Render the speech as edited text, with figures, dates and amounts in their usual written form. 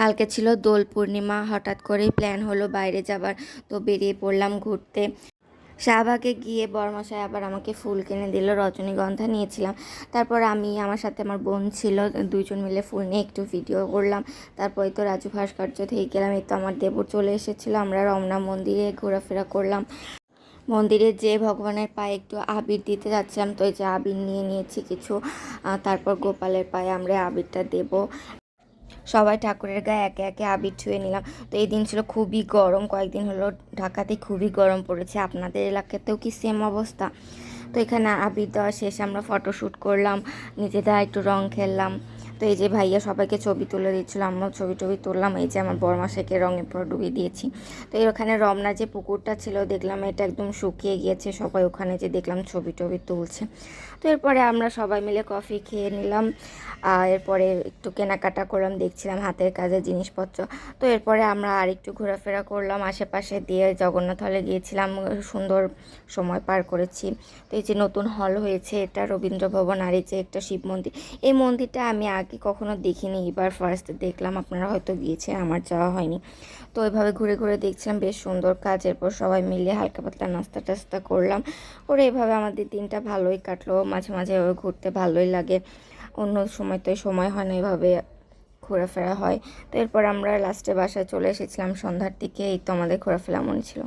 কালকে ছিল দোল পূর্ণিমা, হঠাৎ করেই প্ল্যান হলো বাইরে যাবার। তো বেরিয়ে পড়লাম ঘুরতে। শাহবাগে গিয়ে বরমশাই আবার আমাকে ফুল কিনে দিল, রজনীগন্ধা নিয়েছিলাম। তারপর আমি, আমার সাথে আমার বোন ছিল, দুইজন মিলে ফুল নিয়ে একটু ভিডিও করলাম। তারপরে তো রাজু ভাস্কর্য থেকে গেলাম, এই তো আমার দেবর চলে এসেছিলো। আমরা রমনা মন্দিরে ঘোরাফেরা করলাম। মন্দিরে যে ভগবানের পায়ে একটু আবির দিতে যাচ্ছিলাম, তো এই যে আবির নিয়ে নিয়েছি কিছু। তারপর গোপালের পায়ে আমরা আবিরটা দেব। সবাই ঠাকুরের গায়ে একে একে আবির ছুঁয়ে নিলাম। তো এই দিন ছিল খুবই গরম, কয়েকদিন হলো ঢাকাতে খুবই গরম পড়েছে। আপনাদের এলাকাতেও কি সেম অবস্থা? তো এখানে আবির দেওয়া শেষে আমরা ফটোশ্যুট করলাম, নিজেরা একটু রং খেললাম। তো এই যে ভাইয়া সবাইকে ছবি তুলে দিচ্ছিলো, আমরাও ছবি টবি তুললাম। এই যে আমার বরমাসাইকে রঙে পুরো ডুবিয়ে দিয়েছি। তো ওখানে রমনা যে পুকুরটা ছিল, দেখলাম এটা একদম শুকিয়ে গিয়েছে। সবাই ওখানে যে দেখলাম ছবি টবি তুলছে। তো এরপরে আমরা সবাই মিলে কফি খেয়ে নিলাম। এরপরে একটু কেনাকাটা করলাম, দেখছিলাম হাতের কাজের জিনিসপত্র। তো এরপরে আমরা আর একটু ঘোরাফেরা করলাম আশেপাশে দিয়ে, জগন্নাথ হলে গিয়েছিলাম, সুন্দর সময় পার করেছি। তো এই যে নতুন হল হয়েছে, এটা রবীন্দ্র ভবন। আর এই যে একটা শিব মন্দির, এই মন্দিরটা আমি আগে কখনো দেখিনি, এবার ফার্স্ট দেখলাম। আপনারা হয়তো গিয়েছেন, আমার যাওয়া হয়নি। তো এভাবে ঘুরে ঘুরে দেখছিলাম, বেশ সুন্দর কাজ। এরপর সবাই মিলে হালকা পাতলা নাস্তা টাস্তা করলাম। করে এভাবে আমাদের দিনটা ভালোই কাটলো। মাঝে মাঝে এভাবে ঘুরতে ভালোই লাগে, অন্য সময় তো সময় হয় না এভাবে ঘোরাফেরা হয়। তো এরপর আমরা লাস্টে বাসায় চলে এসেছিলাম সন্ধ্যার দিকে। এই তো আমাদের ঘোরাফেরা মনে ছিল।